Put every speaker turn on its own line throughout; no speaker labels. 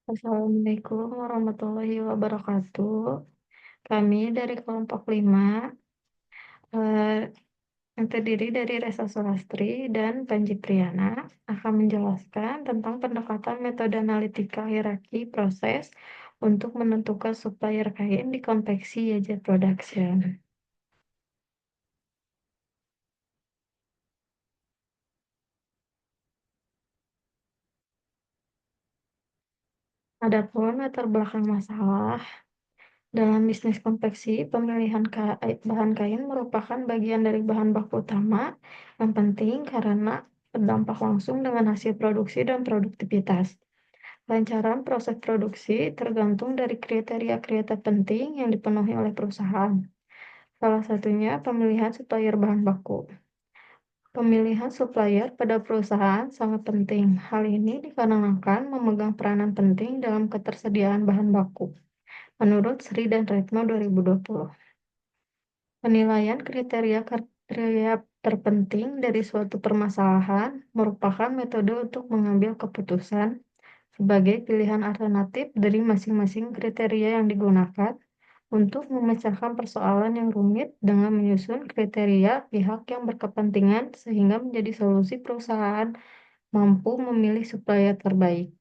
Assalamualaikum warahmatullahi wabarakatuh. Kami dari kelompok 5, eh, yang terdiri dari Resa Sulastri dan Panji Priyana, akan menjelaskan tentang pendekatan metode analitika hierarki proses untuk menentukan supplier kain di konveksi Yajet Production. Adapun latar belakang masalah, dalam bisnis konveksi, pemilihan bahan kain merupakan bagian dari bahan baku utama yang penting karena berdampak langsung dengan hasil produksi dan produktivitas. Lancaran proses produksi tergantung dari kriteria-kriteria penting yang dipenuhi oleh perusahaan. Salah satunya pemilihan supplier bahan baku. Pemilihan supplier pada perusahaan sangat penting. Hal ini dikarenakan memegang peranan penting dalam ketersediaan bahan baku. Menurut Sri dan Retno 2020. Penilaian kriteria terpenting dari suatu permasalahan merupakan metode untuk mengambil keputusan sebagai pilihan alternatif dari masing-masing kriteria yang digunakan untuk memecahkan persoalan yang rumit dengan menyusun kriteria pihak yang berkepentingan sehingga menjadi solusi perusahaan mampu memilih supplier terbaik.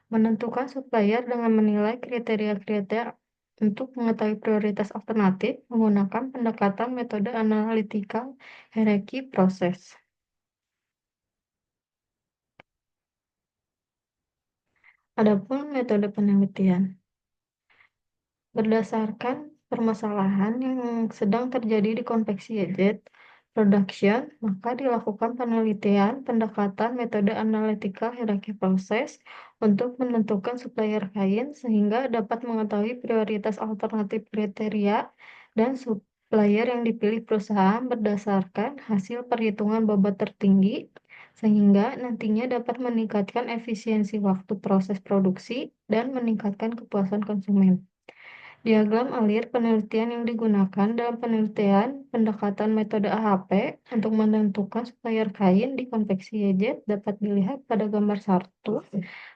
Menentukan supplier dengan menilai kriteria-kriteria untuk mengetahui prioritas alternatif menggunakan pendekatan metode analytical hierarchy proses. Adapun metode penelitian. Berdasarkan permasalahan yang sedang terjadi di konveksi jet production, maka dilakukan penelitian pendekatan metode analytical hierarchy proses untuk menentukan supplier kain sehingga dapat mengetahui prioritas alternatif kriteria dan supplier yang dipilih perusahaan berdasarkan hasil perhitungan bobot tertinggi sehingga nantinya dapat meningkatkan efisiensi waktu proses produksi dan meningkatkan kepuasan konsumen. Diagram alir penelitian yang digunakan dalam penelitian pendekatan metode AHP untuk menentukan supplier kain di konveksi YZ dapat dilihat pada gambar 1,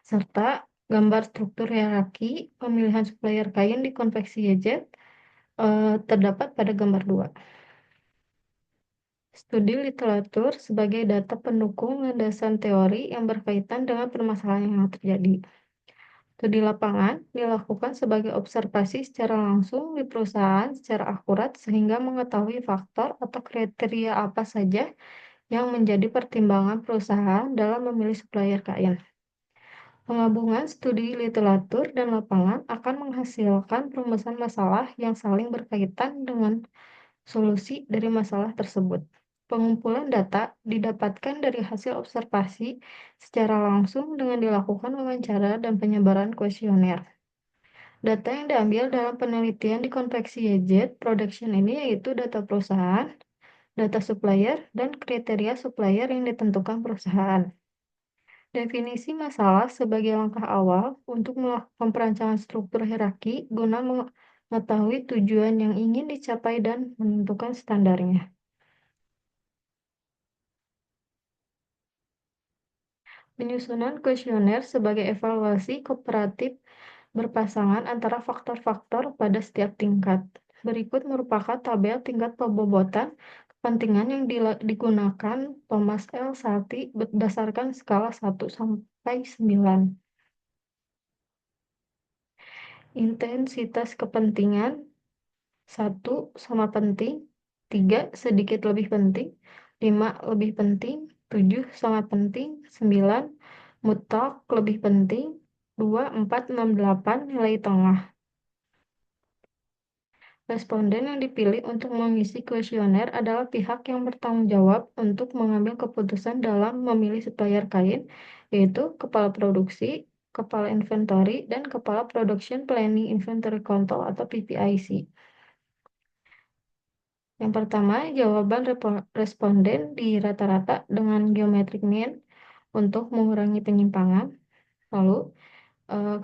serta gambar struktur hierarki pemilihan supplier kain di konveksi YZ terdapat pada gambar 2. Studi literatur sebagai data pendukung landasan teori yang berkaitan dengan permasalahan yang terjadi. Studi lapangan dilakukan sebagai observasi secara langsung di perusahaan secara akurat sehingga mengetahui faktor atau kriteria apa saja yang menjadi pertimbangan perusahaan dalam memilih supplier kain. Penggabungan studi literatur dan lapangan akan menghasilkan perumusan masalah yang saling berkaitan dengan solusi dari masalah tersebut. Pengumpulan data didapatkan dari hasil observasi secara langsung dengan dilakukan wawancara dan penyebaran kuesioner. Data yang diambil dalam penelitian di konveksi YZ production ini yaitu data perusahaan, data supplier, dan kriteria supplier yang ditentukan perusahaan. Definisi masalah sebagai langkah awal untuk melakukan perancangan struktur hierarki guna mengetahui tujuan yang ingin dicapai dan menentukan standarnya. Penyusunan kuesioner sebagai evaluasi kooperatif berpasangan antara faktor-faktor pada setiap tingkat. Berikut merupakan tabel tingkat pembobotan kepentingan yang digunakan Thomas L. Salty berdasarkan skala 1 sampai 9. Intensitas kepentingan 1 sama penting, 3 sedikit lebih penting, 5 lebih penting, 7 sangat penting, 9 mutlak lebih penting, 2, 4, 6, 8 nilai tengah. Responden yang dipilih untuk mengisi kuesioner adalah pihak yang bertanggung jawab untuk mengambil keputusan dalam memilih supplier kain, yaitu kepala produksi, kepala inventory, dan kepala production planning inventory control atau PPIC. Yang pertama, jawaban responden di rata-rata dengan geometric mean untuk mengurangi penyimpangan. Lalu,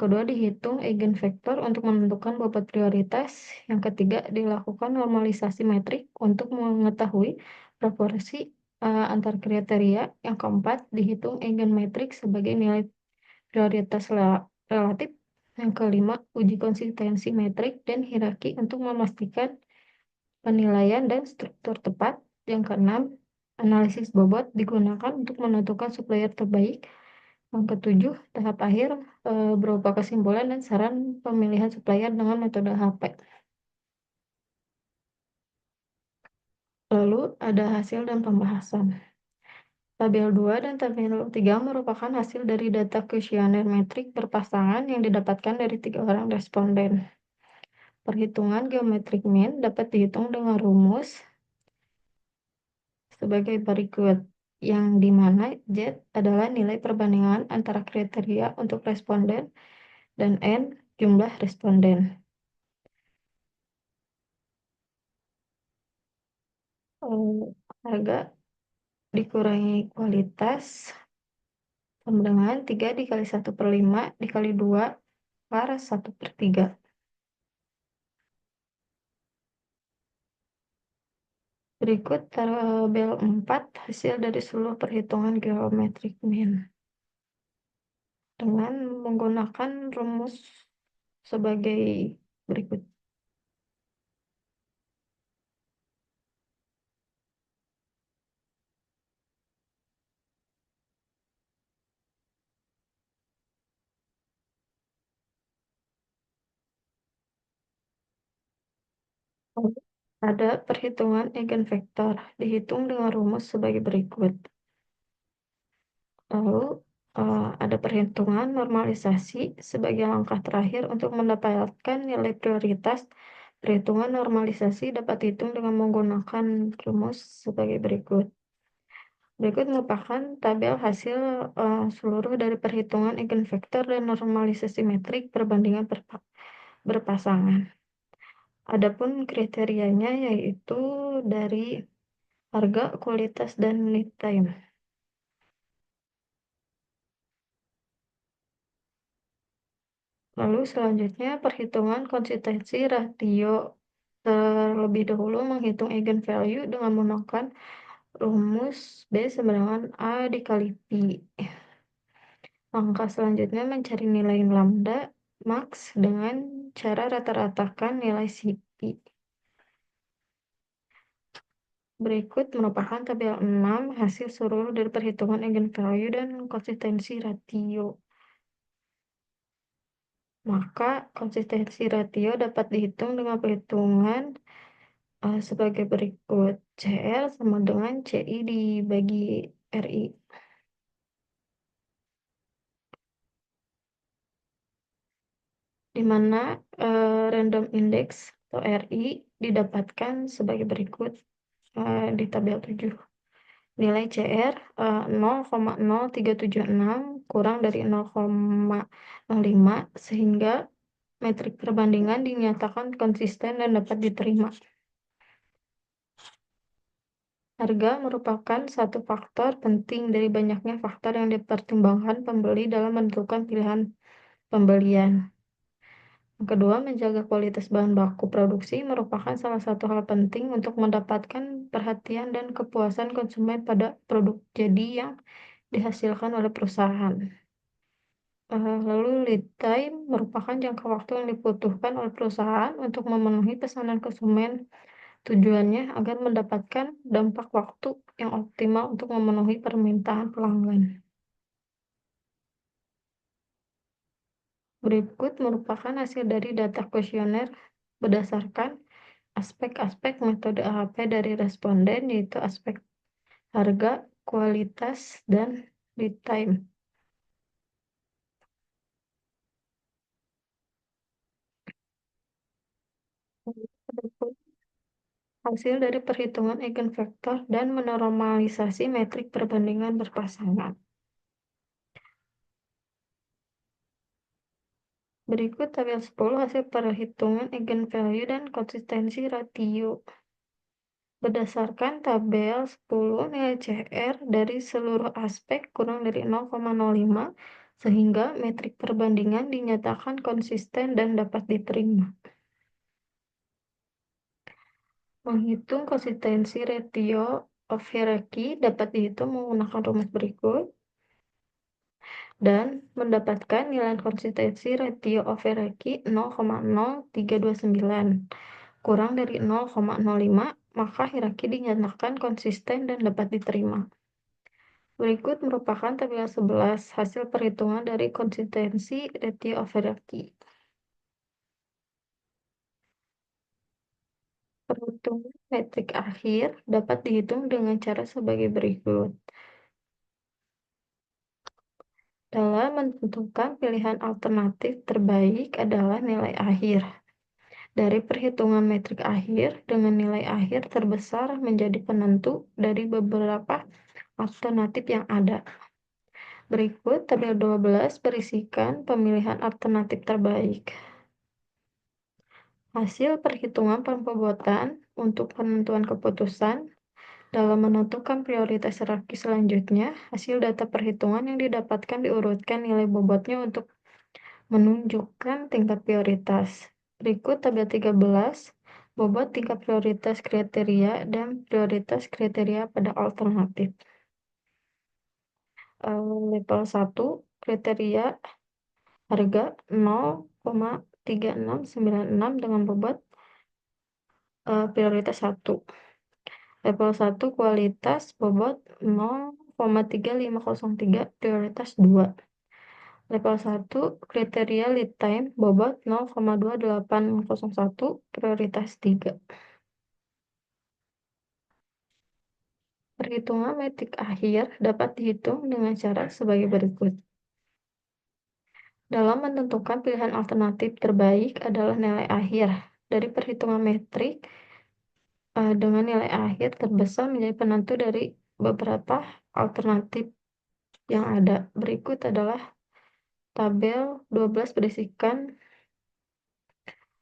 kedua, dihitung eigenvektor untuk menentukan bobot prioritas. Yang ketiga, dilakukan normalisasi metrik untuk mengetahui proporsi antar kriteria. Yang keempat, dihitung eigenmetrik sebagai nilai prioritas relatif. Yang kelima, uji konsistensi metrik dan hierarki untuk memastikan penilaian dan struktur tepat. Yang keenam, analisis bobot digunakan untuk menentukan supplier terbaik. Yang ketujuh, tahap akhir berupa kesimpulan dan saran pemilihan supplier dengan metode HP. Lalu ada hasil dan pembahasan. Tabel 2 dan tabel 3 merupakan hasil dari data kuesioner metrik berpasangan yang didapatkan dari 3 orang responden. Perhitungan geometrik mean dapat dihitung dengan rumus sebagai berikut, yang dimana Z adalah nilai perbandingan antara kriteria untuk responden dan N jumlah responden. Harga dikurangi kualitas sama dengan 3 dikali 1/5 dikali 2 per 1/3. Berikut tabel 4 hasil dari seluruh perhitungan geometrik mean dengan menggunakan rumus sebagai berikut. Ada perhitungan eigenvektor dihitung dengan rumus sebagai berikut. Lalu ada perhitungan normalisasi sebagai langkah terakhir untuk mendapatkan nilai prioritas. Perhitungan normalisasi dapat dihitung dengan menggunakan rumus sebagai berikut. Berikut merupakan tabel hasil seluruh dari perhitungan eigenvektor dan normalisasi metrik perbandingan berpasangan. Adapun kriterianya yaitu dari harga, kualitas, dan lead time. Lalu selanjutnya perhitungan konsistensi ratio. Terlebih dahulu menghitung eigenvalue dengan menggunakan rumus B sama dengan A dikali Pi. Langkah selanjutnya mencari nilai lambda max dengan cara rata-ratakan nilai CP. Berikut merupakan tabel 6 hasil seluruh dari perhitungan eigenvalue dan konsistensi ratio. Maka konsistensi ratio dapat dihitung dengan perhitungan sebagai berikut. CL sama dengan CI dibagi RI. Di mana random index atau RI didapatkan sebagai berikut di tabel 7. Nilai CR 0,0376 kurang dari 0,05 sehingga metrik perbandingan dinyatakan konsisten dan dapat diterima. Harga merupakan satu faktor penting dari banyaknya faktor yang dipertimbangkan pembeli dalam menentukan pilihan pembelian. Yang kedua, menjaga kualitas bahan baku produksi merupakan salah satu hal penting untuk mendapatkan perhatian dan kepuasan konsumen pada produk jadi yang dihasilkan oleh perusahaan. Lalu lead time merupakan jangka waktu yang dibutuhkan oleh perusahaan untuk memenuhi pesanan konsumen. Tujuannya agar mendapatkan dampak waktu yang optimal untuk memenuhi permintaan pelanggan. Berikut merupakan hasil dari data kuesioner berdasarkan aspek-aspek metode AHP dari responden, yaitu aspek harga, kualitas, dan lead time. Berikut hasil dari perhitungan eigenvektor dan menormalisasi metrik perbandingan berpasangan. Berikut tabel 10 hasil perhitungan eigenvalue dan konsistensi ratio. Berdasarkan tabel 10, nilai CR dari seluruh aspek kurang dari 0,05 sehingga metrik perbandingan dinyatakan konsisten dan dapat diterima. Menghitung konsistensi ratio of hierarchy dapat dihitung menggunakan rumus berikut. dan mendapatkan nilai konsistensi ratio Overaki 0,0329 kurang dari 0,05, maka hierarki dinyatakan konsisten dan dapat diterima. Berikut merupakan tabel 11 hasil perhitungan dari konsistensi ratio Overaki. Perhitungan metrik akhir dapat dihitung dengan cara sebagai berikut. Dalam menentukan pilihan alternatif terbaik adalah nilai akhir. Dari perhitungan metrik akhir dengan nilai akhir terbesar menjadi penentu dari beberapa alternatif yang ada. Berikut tabel 12 berisikan pemilihan alternatif terbaik. Hasil perhitungan pembobotan untuk penentuan keputusan dalam menentukan prioritas hierarki selanjutnya, hasil data perhitungan yang didapatkan diurutkan nilai bobotnya untuk menunjukkan tingkat prioritas. Berikut tabel 13, bobot tingkat prioritas kriteria dan prioritas kriteria pada alternatif. Level 1, kriteria harga 0,3696 dengan bobot prioritas 1. Level 1, kualitas bobot 0,3503 prioritas 2. Level 1, kriteria lead time bobot 0,2801 prioritas 3. Perhitungan metrik akhir dapat dihitung dengan cara sebagai berikut. Dalam menentukan pilihan alternatif terbaik adalah nilai akhir. Dari perhitungan metrik dengan nilai akhir terbesar menjadi penentu dari beberapa alternatif yang ada. Berikut adalah tabel 12 berisikan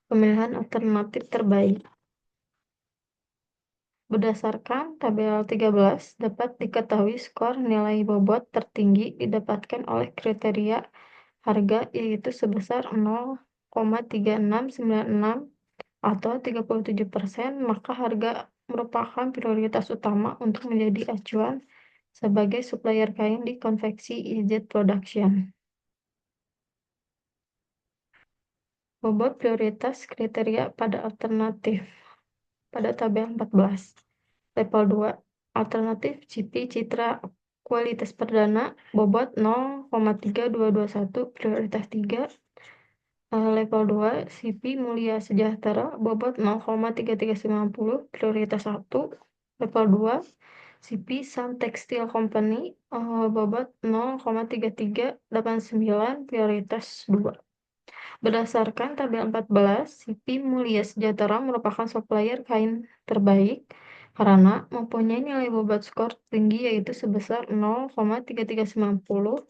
pemilihan alternatif terbaik. Berdasarkan tabel 13, dapat diketahui skor nilai bobot tertinggi didapatkan oleh kriteria harga yaitu sebesar 0,3696 atau 37%, maka harga merupakan prioritas utama untuk menjadi acuan sebagai supplier kain di konveksi EZ Production. Bobot prioritas kriteria pada alternatif pada tabel 14. Level 2, alternatif CP Citra kualitas perdana bobot 0,3221 prioritas 3. Level 2, CP Mulia Sejahtera bobot 0,3390 prioritas 1. Level 2, CP Sun Textile Company bobot 0,3389 prioritas 2. Berdasarkan tabel 14, CP Mulia Sejahtera merupakan supplier kain terbaik karena mempunyai nilai bobot skor tinggi yaitu sebesar 0,3390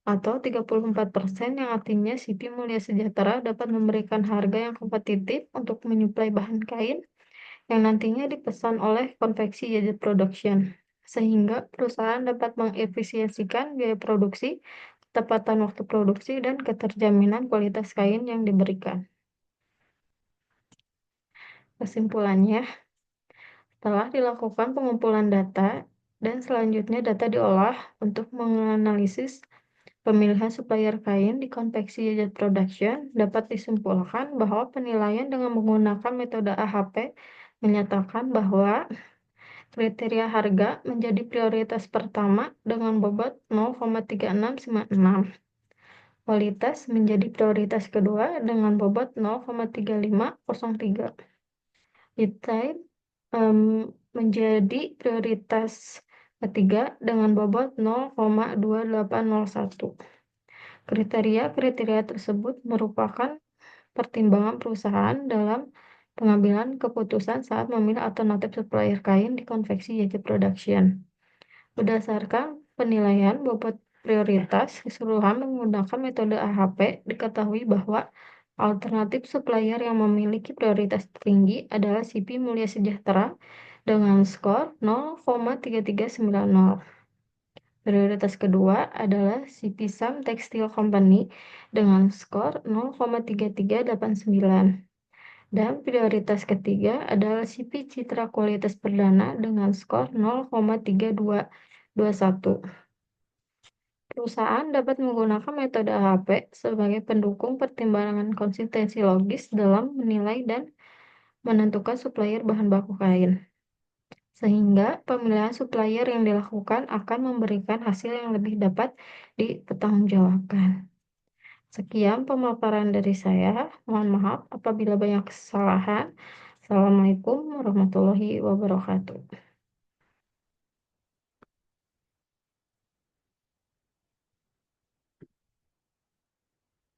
atau 34%, yang artinya CP Mulia Sejahtera dapat memberikan harga yang kompetitif untuk menyuplai bahan kain yang nantinya dipesan oleh konveksi EZ Production, sehingga perusahaan dapat mengefisiensikan biaya produksi, ketepatan waktu produksi, dan keterjaminan kualitas kain yang diberikan. Kesimpulannya, setelah dilakukan pengumpulan data dan selanjutnya data diolah untuk menganalisis pemilihan supplier kain di konveksi EZ Production, dapat disimpulkan bahwa penilaian dengan menggunakan metode AHP menyatakan bahwa kriteria harga menjadi prioritas pertama dengan bobot 0,3696. Kualitas menjadi prioritas kedua dengan bobot 0,3503. Lead time menjadi prioritas ketiga dengan bobot 0,2801. Kriteria-kriteria tersebut merupakan pertimbangan perusahaan dalam pengambilan keputusan saat memilih alternatif supplier kain di konveksi EZ Production. Berdasarkan penilaian bobot prioritas keseluruhan menggunakan metode AHP, diketahui bahwa alternatif supplier yang memiliki prioritas tinggi adalah CP Mulia Sejahtera dengan skor 0,3390. Prioritas kedua adalah CP Sun Textile Company dengan skor 0,3389. Dan prioritas ketiga adalah CP Citra Kualitas Perdana dengan skor 0,3221. Perusahaan dapat menggunakan metode AHP sebagai pendukung pertimbangan konsistensi logis dalam menilai dan menentukan supplier bahan baku kain, sehingga pemilihan supplier yang dilakukan akan memberikan hasil yang lebih dapat dipertanggungjawabkan. Sekian pemaparan dari saya. Mohon maaf apabila banyak kesalahan. Assalamualaikum warahmatullahi wabarakatuh.